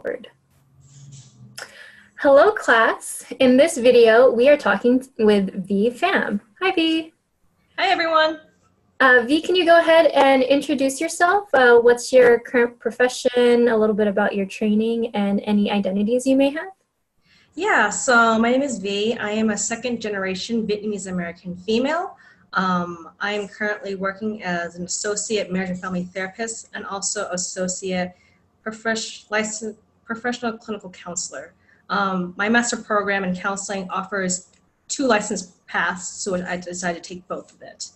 Forward. Hello class. In this video, we are talking with Pham. Hi V. Hi everyone. V, can you go ahead and introduce yourself? What's your current profession, a little bit about your training, and any identities you may have? Yeah, so my name is V. I am a second generation Vietnamese American female. I am currently working as an associate marriage and family therapist and also associate professional clinical counselor. My master program in counseling offers 2 license paths, so I decided to take both of it.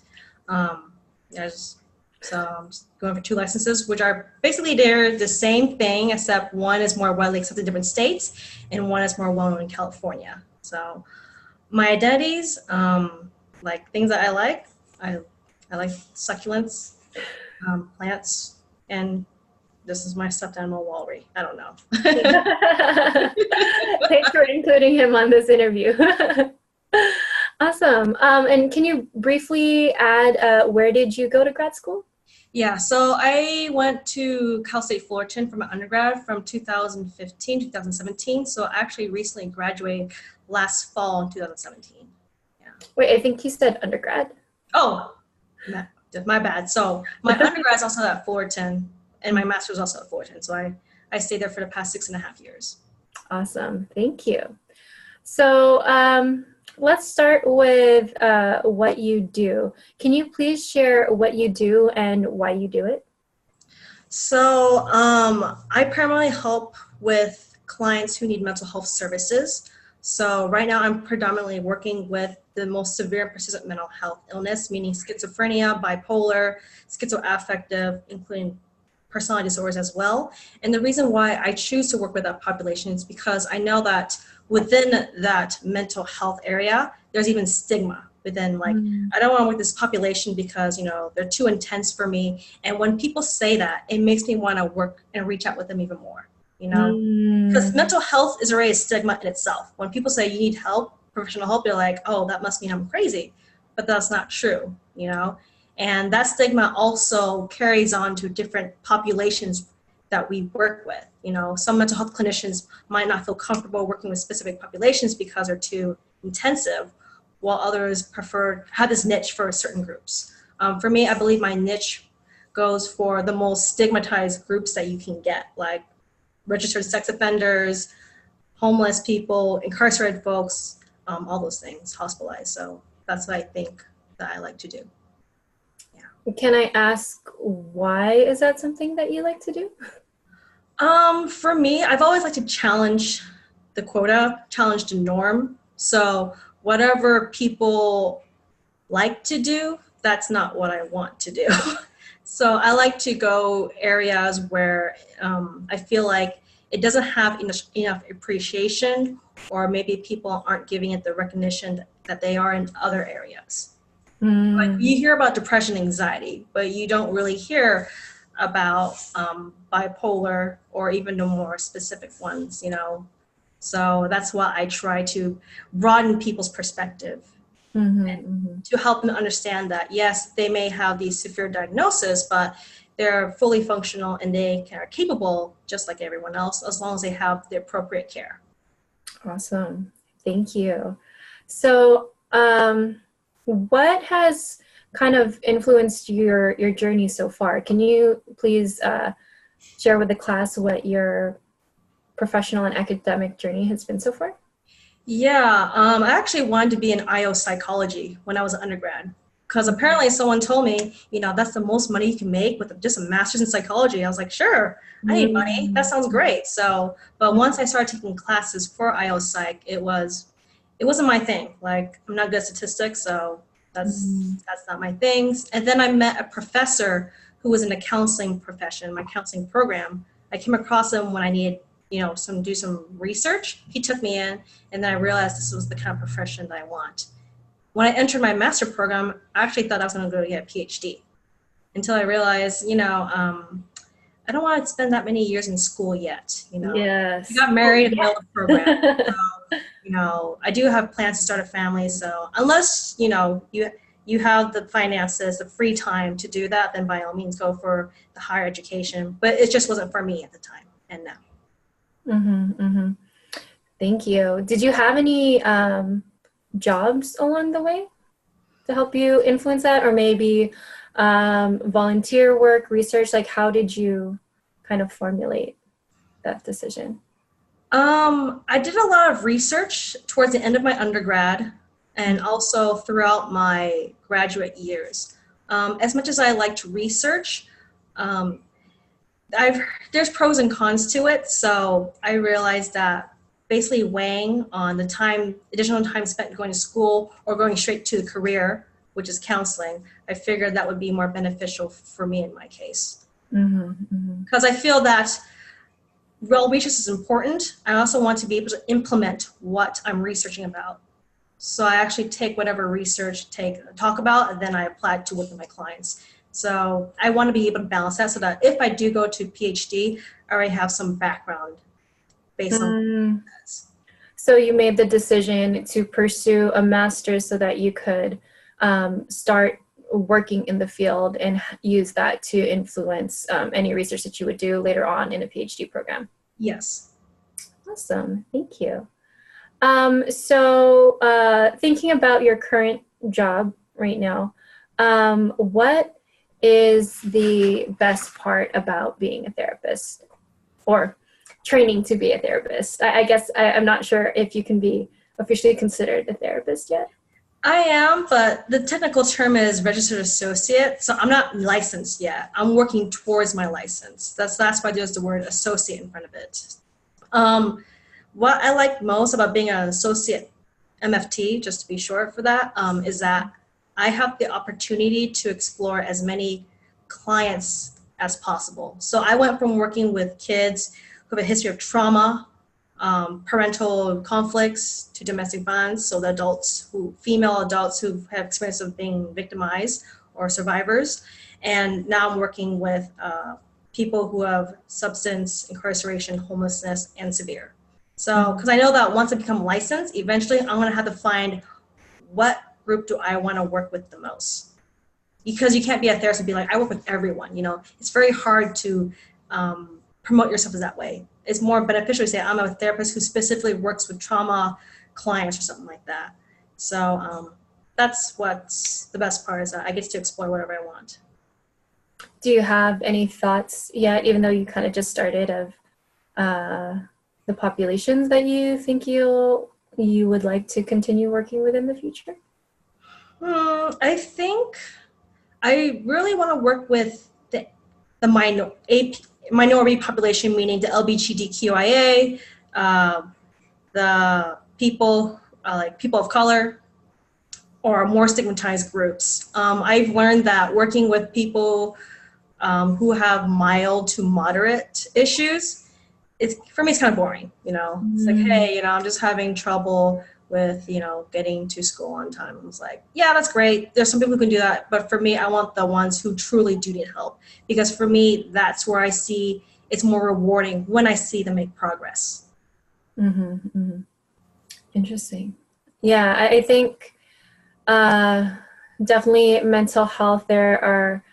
So I'm just going for 2 licenses, which are basically they're the same thing, except one is more widely accepted in different states and one is more well-known in California. So my identities, like things that I like succulents, plants, and this is my stuffed animal Walry. I don't know. Thanks for including him on this interview. Awesome. And can you briefly add, where did you go to grad school? Yeah, so I went to Cal State Fullerton for my undergrad from 2015, 2017. So I actually recently graduated last fall in 2017. Yeah. Wait, I think you said undergrad. Oh, my bad. So my undergrad is also at Fullerton and my master's also at Fullerton. So I stayed there for the past 6.5 years. Awesome. Thank you. So let's start with what you do. Can you please share what you do and why you do it? So I primarily help with clients who need mental health services. So right now I'm predominantly working with the most severe and persistent mental health illness, meaning schizophrenia, bipolar, schizoaffective, including personality disorders as well. And the reason why I choose to work with that population is because I know that within that mental health area, there's even stigma within, like, I don't want to work with this population because, you know, they're too intense for me. And when people say that, it makes me want to work and reach out with them even more, you know, because mental health is already a stigma in itself. When people say you need help, professional help, you're like, oh, that must mean I'm crazy, but that's not true, you know. And that stigma also carries on to different populations that we work with. You know, some mental health clinicians might not feel comfortable working with specific populations because they're too intensive, while others have this niche for certain groups. For me, I believe my niche goes for the most stigmatized groups that you can get, like registered sex offenders, homeless people, incarcerated folks, all those things, hospitalized. So that's what I think that I like to do. Can I ask, why is that something that you like to do? For me, I've always liked to challenge the quota, challenge the norm. So whatever people like to do, that's not what I want to do. So I like to go areas where I feel like it doesn't have enough appreciation, or maybe people aren't giving it the recognition that they are in other areas. Like you hear about depression, anxiety, but you don't really hear about bipolar or even the more specific ones, you know. So that's why I try to broaden people's perspective to help them understand that, yes, they may have these severe diagnoses, but they're fully functional and they are capable just like everyone else, as long as they have the appropriate care. Awesome. Thank you. So what has kind of influenced your journey so far? Can you please share with the class what your professional and academic journey has been so far? Yeah, I actually wanted to be in IO psychology when I was an undergrad, because apparently someone told me, you know, that's the most money you can make with just a master's in psychology. I was like, sure, I need money. That sounds great. So, but once I started taking classes for IO psych, it wasn't my thing. Like, I'm not good at statistics, so that's not my thing. And then I met a professor who was in the counseling profession, my counseling program. I came across him when I needed, you know, do some research. He took me in, and then I realized this was the kind of profession that I want. When I entered my master program, I actually thought I was going to go get a PhD, until I realized, you know, I don't want to spend that many years in school yet. You know, yes. I got married in the middle of the program. So, you know, I do have plans to start a family. So unless, you know, you have the finances, the free time to do that, then by all means go for the higher education. But it just wasn't for me at the time and now. Mm-hmm, mm-hmm. Thank you. Did you have any jobs along the way to help you influence that, or maybe volunteer work, research? Like, how did you kind of formulate that decision? I did a lot of research towards the end of my undergrad and also throughout my graduate years. As much as I like to research, um, there's pros and cons to it. So I realized that basically weighing on the additional time spent going to school or going straight to the career, which is counseling, I figured that would be more beneficial for me in my case. Mm-hmm, mm-hmm. Because I feel that while research is important, I also want to be able to implement what I'm researching about. So I actually take whatever research talk about, and then I apply it to work with my clients. So I want to be able to balance that so that if I do go to PhD, I already have some background based on that. So you made the decision to pursue a master's so that you could start working in the field and use that to influence any research that you would do later on in a PhD program. Yes. Awesome. Thank you. So thinking about your current job right now, what is the best part about being a therapist or training to be a therapist? I guess I'm not sure if you can be officially considered a therapist yet. I am, but the technical term is registered associate, so I'm not licensed yet. I'm working towards my license. That's why there's the word associate in front of it. What I like most about being an associate MFT, just to be short for that, is that I have the opportunity to explore as many clients as possible. So I went from working with kids who have a history of trauma, parental conflicts, to domestic violence. So the female adults who have experience of being victimized or survivors. And now I'm working with people who have substance, incarceration, homelessness, and severe. So, because I know that once I become licensed, eventually I'm going to have to find what group do I want to work with the most. Because you can't be a therapist and be like, I work with everyone. It's very hard to promote yourself as that way. It's more beneficial to say I'm a therapist who specifically works with trauma clients or something like that. So that's what's the best part, is that I get to explore whatever I want. Do you have any thoughts yet, even though you kind of just started, of the populations that you think you would like to continue working with in the future? I think I really want to work with the minority population, meaning the LGBTQIA, the people like people of color, or more stigmatized groups. I've learned that working with people who have mild to moderate issues, for me it's kind of boring. It's like, hey, I'm just having trouble with getting to school on time. I was like, yeah, that's great. There's some people who can do that, but for me, I want the ones who truly do need help, because for me, that's where I see it's more rewarding when I see them make progress. Mm-hmm, mm-hmm. Interesting. Yeah, I think definitely mental health, there are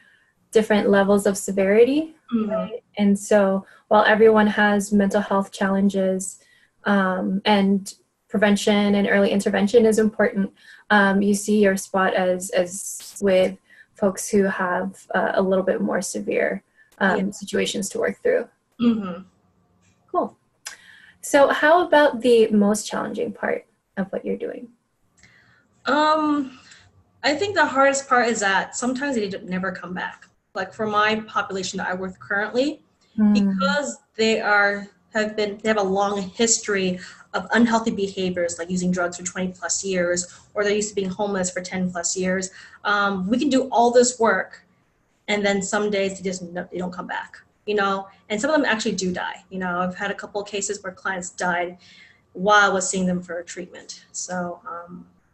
different levels of severity, right? And so while everyone has mental health challenges, and prevention and early intervention is important, you see your spot as with folks who have a little bit more severe situations to work through. Mm-hmm. Cool. So how about the most challenging part of what you're doing? I think the hardest part is that sometimes they never come back. Like for my population that I work currently, because they have a long history of unhealthy behaviors, like using drugs for 20 plus years, or they're used to being homeless for 10 plus years. We can do all this work, and then some days they don't come back, and some of them actually do die. I've had a couple of cases where clients died while I was seeing them for treatment. So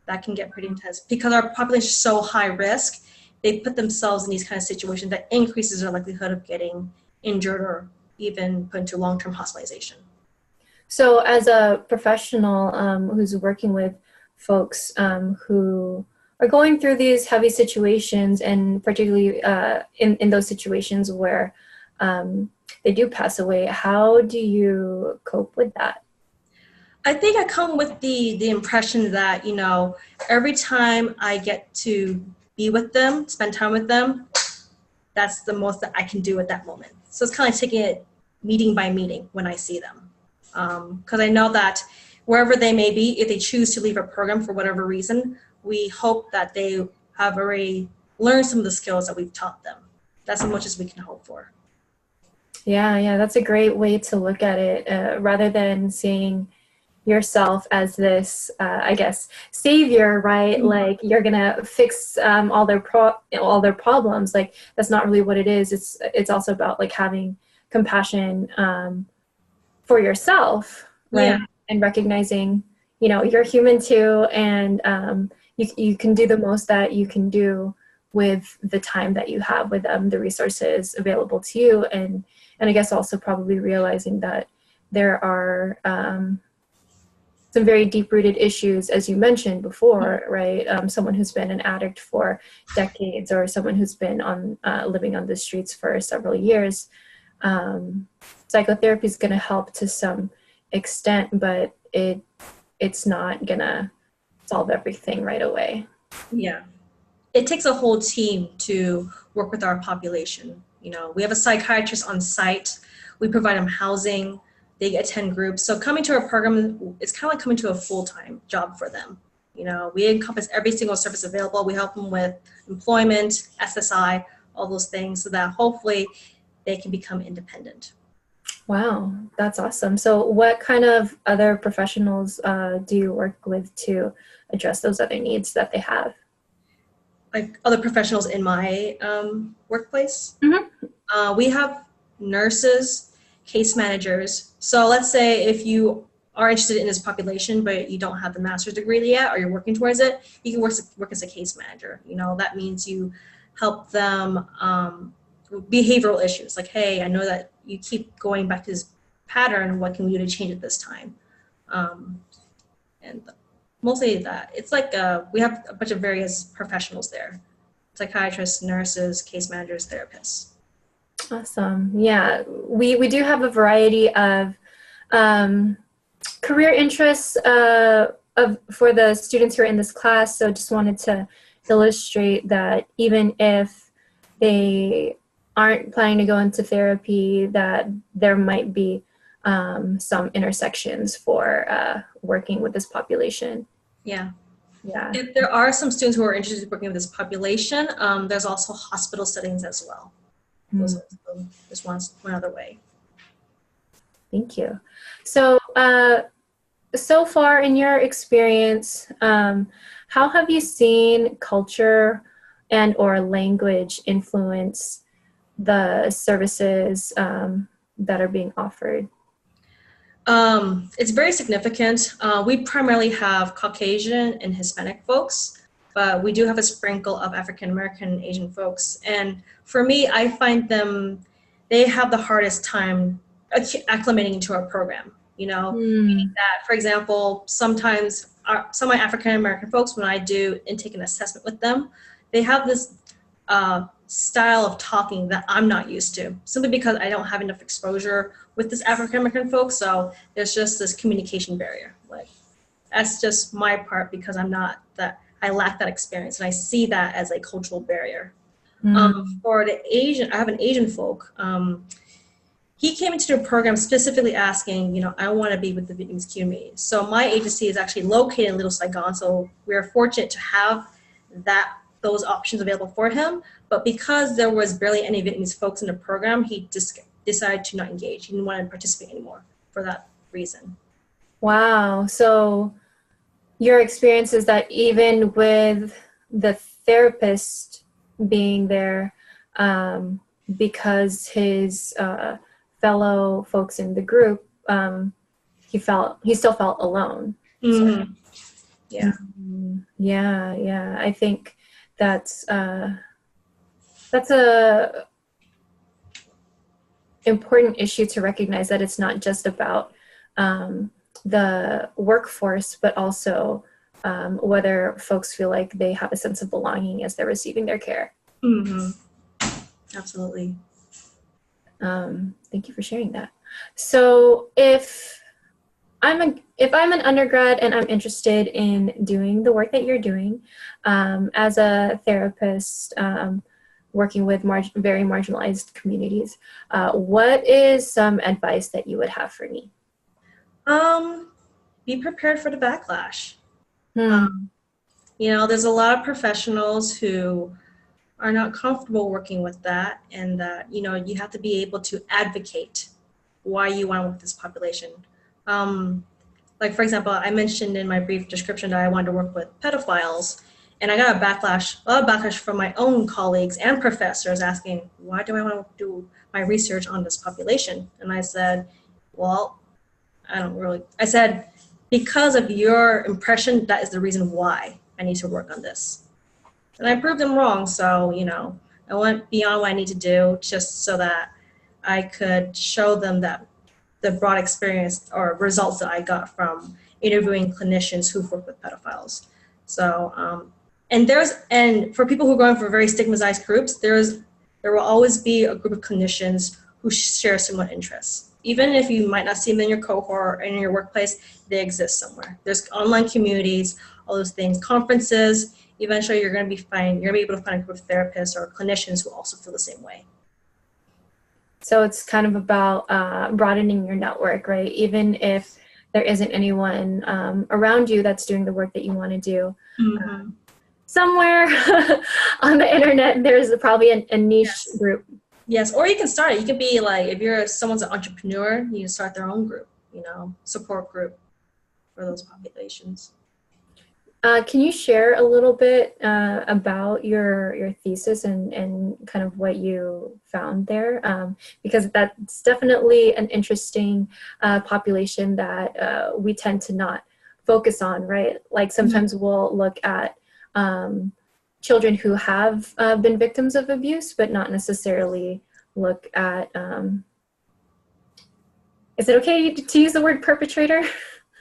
that can get pretty intense because our population is so high risk. They put themselves in these kind of situations that increases their likelihood of getting injured or even put into long-term hospitalization. So as a professional who's working with folks who are going through these heavy situations, and particularly in those situations where they do pass away. How do you cope with that? I think I come with the impression that, you know, every time I get to be with them, spend time with them, that's the most that I can do at that moment. So it's kind of like taking it meeting by meeting when I see them. Because I know that wherever they may be, if they choose to leave a program for whatever reason, we hope that they have already learned some of the skills that we've taught them. That's as much as we can hope for. Yeah, that's a great way to look at it, rather than seeing yourself as this, I guess, savior, right? Like you're gonna fix all their problems. Like that's not really what it is. It's also about like having compassion for yourself, right? Yeah. And recognizing, you're human too, and you can do the most that you can do with the time that you have with them, the resources available to you, and I guess also probably realizing that there are some very deep-rooted issues, as you mentioned before, right? Someone who's been an addict for decades, or someone who's been living on the streets for several years. Psychotherapy is going to help to some extent, but it's not going to solve everything right away. Yeah. It takes a whole team to work with our population. You know, we have a psychiatrist on site. We provide them housing. They attend groups. So coming to our program, it's kind of like coming to a full-time job for them. You know, we encompass every single service available. We help them with employment, SSI, all those things, so that hopefully they can become independent. Wow, that's awesome. So what kind of other professionals do you work with to address those other needs that they have? Like other professionals in my workplace, we have nurses, case managers. So let's say if you are interested in this population, but you don't have the master's degree yet, or you're working towards it, you can work as a case manager. You know, that means you help them with behavioral issues. Like, hey, I know that you keep going back to this pattern. What can we do to change it this time? And mostly that. It's like we have a bunch of various professionals there: psychiatrists, nurses, case managers, therapists. Awesome. Yeah, we do have a variety of career interests for the students who are in this class. So just wanted to illustrate that even if they aren't planning to go into therapy, that there might be some intersections for working with this population. Yeah. Yeah. If there are some students who are interested in working with this population, there's also hospital settings as well. Those are just one other way. Thank you. So, so far in your experience, how have you seen culture and or language influence the services that are being offered? It's very significant. We primarily have Caucasian and Hispanic folks, but we do have a sprinkle of African American and Asian folks. And for me, I find they have the hardest time acclimating into our program, you know, meaning that, for example, sometimes some of my African American folks, when I do intake and assessment with them, they have this style of talking that I'm not used to, simply because I don't have enough exposure with this African American folks. So there's just this communication barrier. Like, that's just my part, because I lack that experience, and I see that as a cultural barrier. For the Asian, I have an Asian folk. He came into the program specifically asking, you know, I want to be with the Vietnamese community. So my agency is actually located in Little Saigon. So we're fortunate to have those options available for him. But because there was barely any Vietnamese folks in the program, he just decided to not engage. He didn't want to participate anymore for that reason. Wow. So your experience is that even with the therapist being there, because his fellow folks in the group, he still felt alone. Mm-hmm. Yeah. Yeah. I think that's a important issue to recognize, that it's not just about the workforce, but also whether folks feel like they have a sense of belonging as they're receiving their care. Mm-hmm. Absolutely. Thank you for sharing that. So if I'm an undergrad and I'm interested in doing the work that you're doing as a therapist, working with very marginalized communities, what is some advice that you would have for me? Be prepared for the backlash. Hmm. There's a lot of professionals who are not comfortable working with that, and that, you have to be able to advocate why you want to work with this population. Like, for example, I mentioned in my brief description that I wanted to work with pedophiles, and I got a lot of backlash from my own colleagues and professors asking, why do I want to do my research on this population? And I said, well, I said, because of your impression, that is the reason why I need to work on this. And I proved them wrong, so, I went beyond what I need to do just so that I could show them that the broad experience or results that I got from interviewing clinicians who've worked with pedophiles. So, and for people who are going for very stigmatized groups, there will always be a group of clinicians who share similar interests. Even if you might not see them in your cohort or in your workplace, they exist somewhere. There's online communities, all those things, conferences. Eventually, you're going to be able to find a group of therapists or clinicians who also feel the same way. So it's kind of about broadening your network, right? Even if there isn't anyone around you that's doing the work that you want to do. Mm-hmm. Somewhere on the internet, there's probably a niche Yes. group. Yes, or you can start it. You could be like, if someone's an entrepreneur, you can start their own group, support group for those populations. Can you share a little bit about your thesis and kind of what you found there? Because that's definitely an interesting population that we tend to not focus on, right? Like sometimes we'll look at children who have been victims of abuse, but not necessarily look at, is it okay to use the word perpetrator?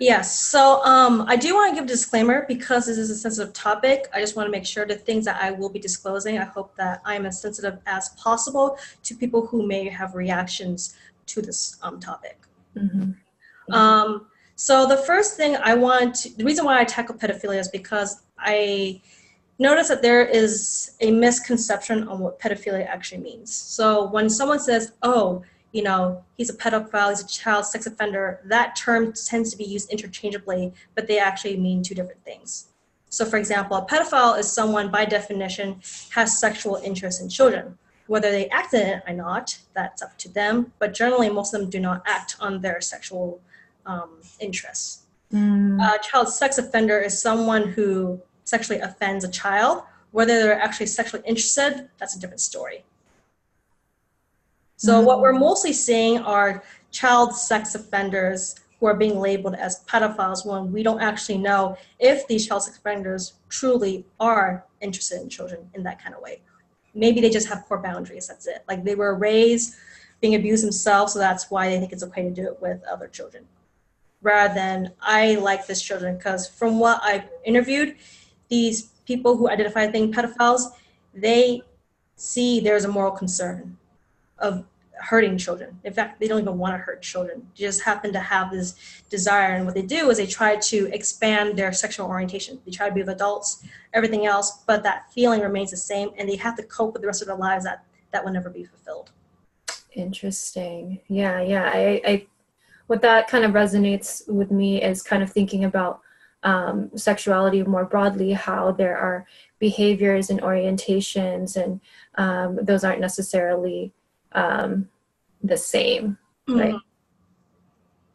Yes, so I do want to give a disclaimer because this is a sensitive topic. I just want to make sure the things that I will be disclosing, I hope that I am as sensitive as possible to people who may have reactions to this topic. Mm-hmm. So the first thing the reason why I tackle pedophilia is because I notice that there is a misconception on what pedophilia actually means. So when someone says, oh, he's a pedophile, he's a child sex offender, that term tends to be used interchangeably, but they actually mean two different things. So for example, a pedophile is someone by definition has sexual interest in children. Whether they act in it or not, that's up to them, but generally most of them do not act on their sexual interests. A child sex offender is someone who sexually offends a child. Whether they're actually sexually interested, that's a different story. So what we're mostly seeing are child sex offenders who are being labeled as pedophiles when we don't actually know if these child sex offenders truly are interested in children in that kind of way. Maybe they just have poor boundaries, that's it. Like they were raised being abused themselves, so that's why they think it's okay to do it with other children. Rather than, I like this children, because from what I've interviewed, these people who identify as being pedophiles, they see there's a moral concern of hurting children. In fact, they don't even want to hurt children. They just happen to have this desire. And what they do is they try to expand their sexual orientation. They try to be with adults, everything else, but that feeling remains the same. And they have to cope with the rest of their lives that will never be fulfilled. Interesting. Yeah. I what that kind of resonates with me is kind of thinking about sexuality more broadly, how there are behaviors and orientations, and those aren't necessarily the same, right?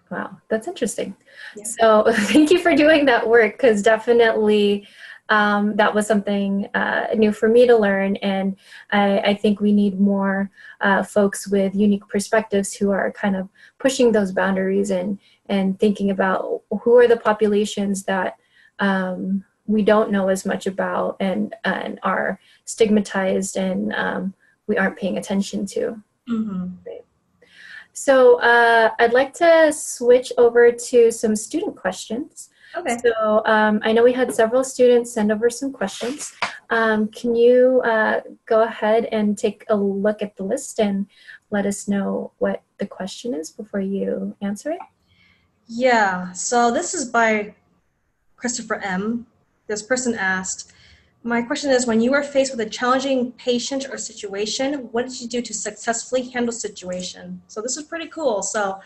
Wow, that's interesting. Yeah. So thank you for doing that work, because definitely that was something new for me to learn, and I think we need more folks with unique perspectives who are kind of pushing those boundaries and thinking about who are the populations that we don't know as much about and are stigmatized and we aren't paying attention to. Right. So I'd like to switch over to some student questions. Okay. So I know we had several students send over some questions. Can you go ahead and take a look at the list, and let us know what the question is before you answer it? Yeah, so this is by Christopher M. This person asked, my question is, when you were faced with a challenging patient or situation, what did you do to successfully handle the situation? So this is pretty cool. So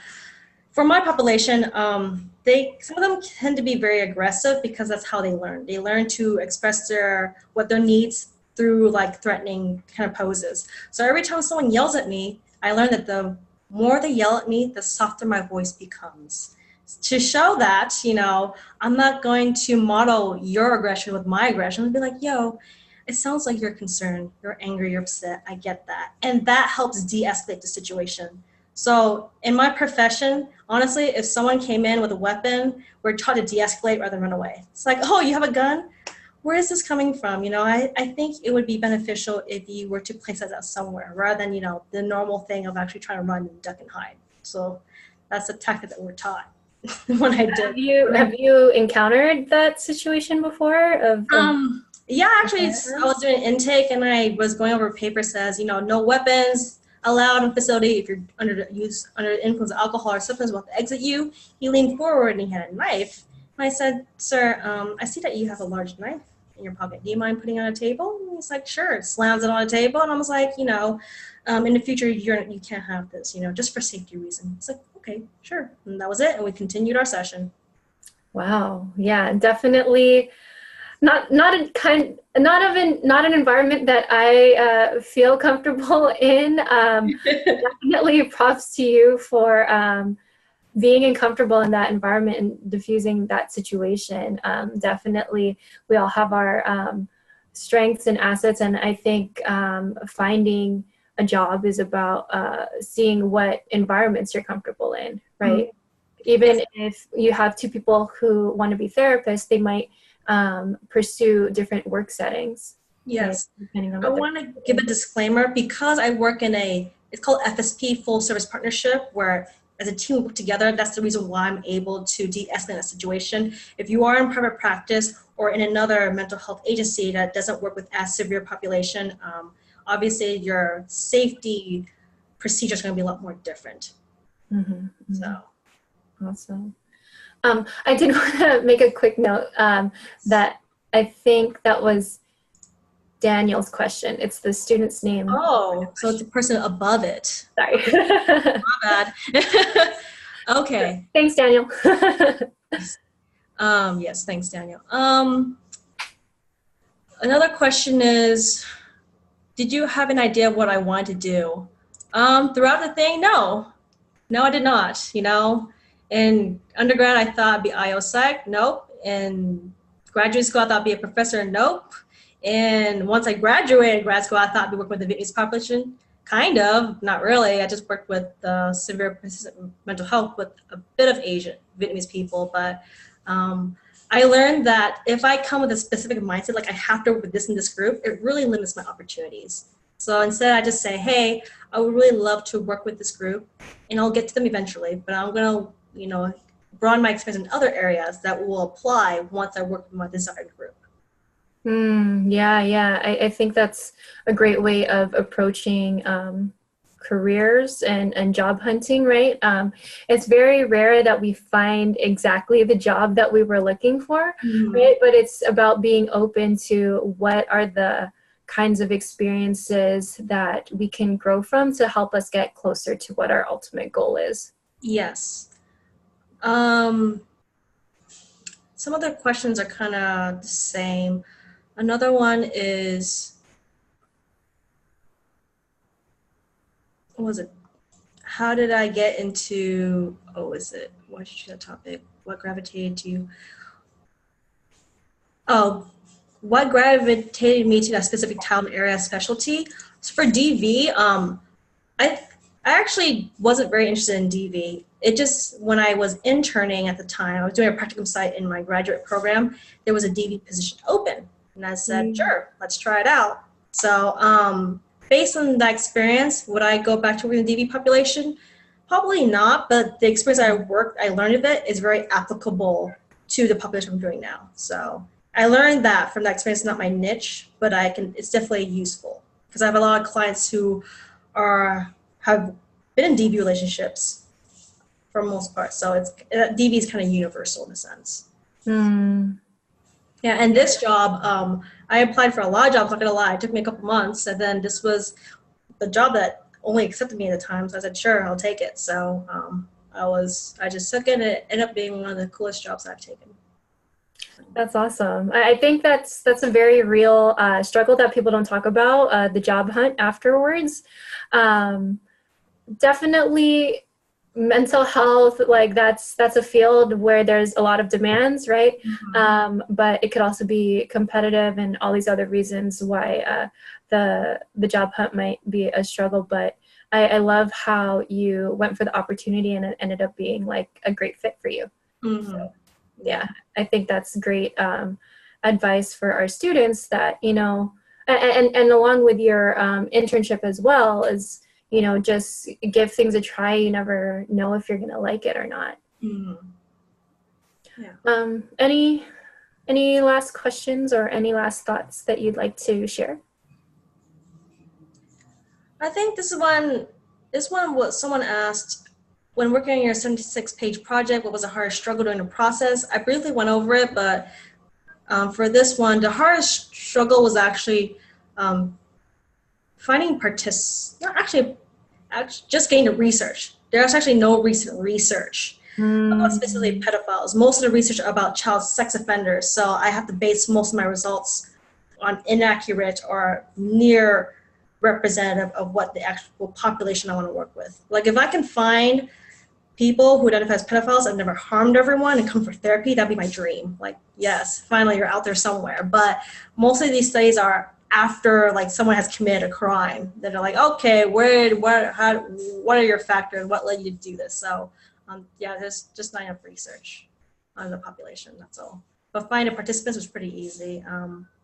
for my population, some of them tend to be very aggressive because that's how they learn. They learn to express what their needs through like threatening kind of poses. So every time someone yells at me, I learn that the more they yell at me, the softer my voice becomes. To show that, I'm not going to model your aggression with my aggression. I'll be like, yo, it sounds like you're concerned, you're angry, you're upset. I get that. And that helps de-escalate the situation. So in my profession, honestly, if someone came in with a weapon, we're taught to de-escalate rather than run away. It's like, oh, you have a gun? Where is this coming from? I think it would be beneficial if you were to place that out somewhere rather than, the normal thing of actually trying to run and duck and hide. So that's a tactic that we're taught. When I did. Have you encountered that situation before? Yeah, actually, I was doing intake and I was going over a paper says, no weapons allowed in facility. If you're under the influence of alcohol or substance, will have to exit you. He leaned forward and he had a knife. And I said, sir, I see that you have a large knife in your pocket. Do you mind putting it on a table? And he's like, sure. Slams it on a table. And I was like, in the future, you can't have this, just for safety reasons. It's like, okay, sure. And that was it. And we continued our session. Wow. Yeah, definitely not an environment that I feel comfortable in. Definitely props to you for being uncomfortable in that environment and diffusing that situation. Definitely, we all have our strengths and assets, and I think finding a job is about seeing what environments you're comfortable in, right? Mm-hmm. Even if you have two people who want to be therapists, they might pursue different work settings. Yes. Right? I want to give a disclaimer because I work in it's called FSP, Full Service Partnership, where as a team we work together. That's the reason why I'm able to de-escalate that situation. If you are in private practice or in another mental health agency that doesn't work with as severe population, obviously your safety procedure is going to be a lot more different. Mm-hmm. So awesome. I did want to make a quick note that I think that was Daniel's question. It's the student's name. Oh, so it's the person above it. Sorry. My bad. Okay. Thanks, Daniel. Yes, thanks, Daniel. Another question is, did you have an idea of what I wanted to do? Throughout the thing, no. No, I did not, In undergrad, I thought I'd be IO Psych. Nope. In graduate school, I thought I'd be a professor. Nope. And once I graduated grad school, I thought I'd be working with the Vietnamese population. Kind of, not really. I just worked with severe persistent mental health with a bit of Asian Vietnamese people. But I learned that if I come with a specific mindset, like I have to work with this in this group, it really limits my opportunities. So instead, I just say, hey, I would really love to work with this group, and I'll get to them eventually. But I'm going to, broaden my experience in other areas that will apply once I work with my desired group. Yeah. I think that's a great way of approaching careers and job hunting, right? It's very rare that we find exactly the job that we were looking for, right? But it's about being open to what are the kinds of experiences that we can grow from to help us get closer to what our ultimate goal is. Yes. Some other questions are kind of the same. Another one is, what was it? How did I get into, why did you choose that topic? What gravitated to you? What gravitated me to that specific talent area specialty? So for DV, I actually wasn't very interested in DV. It just, when I was interning at the time, I was doing a practicum site in my graduate program, there was a DV position open. And I said, sure, let's try it out. So based on that experience, would I go back to work in the DV population? Probably not, but the experience I learned of it is very applicable to the population I'm doing now. So I learned that from that experience, not my niche, but it's definitely useful because I have a lot of clients who have have been in DV relationships for the most part. So DV is kind of universal in a sense. Mm. Yeah, and this job, I applied for a lot of jobs, not gonna lie. It took me a couple months, and then this was the job that only accepted me at the time. So I said, sure, I'll take it. So I just took it, and it ended up being one of the coolest jobs I've taken. That's awesome. I think that's a very real struggle that people don't talk about, the job hunt afterwards. Definitely mental health, like that's a field where there's a lot of demands, right? But it could also be competitive and all these other reasons why the job hunt might be a struggle. But I love how you went for the opportunity and it ended up being like a great fit for you. So, yeah, I think that's great advice for our students that, you know, and along with your internship as well is, you know, just give things a try. You never know if you're going to like it or not. Yeah. Any last questions or any last thoughts that you'd like to share? I think this one what someone asked, when working on your 76-page project, what was the hardest struggle during the process? I briefly went over it, but for this one, the hardest struggle was actually finding just getting the research. There's actually no recent research about specifically pedophiles. Most of the research are about child sex offenders, so I have to base most of my results on inaccurate or near representative of what the actual population I want to work with. Like if I can find people who identify as pedophiles and never harmed everyone and come for therapy, that'd be my dream. Like, yes, finally you're out there somewhere. But most of these studies are after like someone has committed a crime. Then they're like, okay, what are your factors? What led you to do this? So yeah, there's just not enough research on the population, that's all. But finding participants was pretty easy.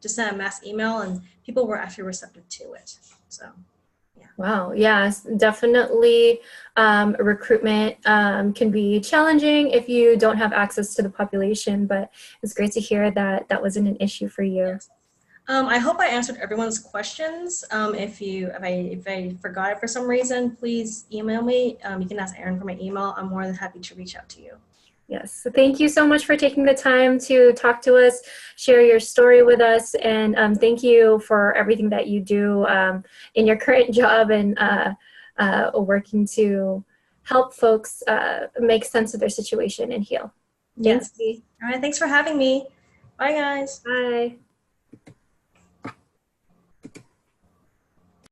Just sent a mass email and people were actually receptive to it. So. Yeah. Wow, yes, definitely recruitment can be challenging if you don't have access to the population, but it's great to hear that that wasn't an issue for you. Yes. I hope I answered everyone's questions. If I forgot it for some reason, please email me. You can ask Erin for my email. I'm more than happy to reach out to you. Yes, so thank you so much for taking the time to talk to us, share your story with us, and thank you for everything that you do in your current job and working to help folks make sense of their situation and heal. Yes. Thank you. All right. Thanks for having me. Bye, guys. Bye.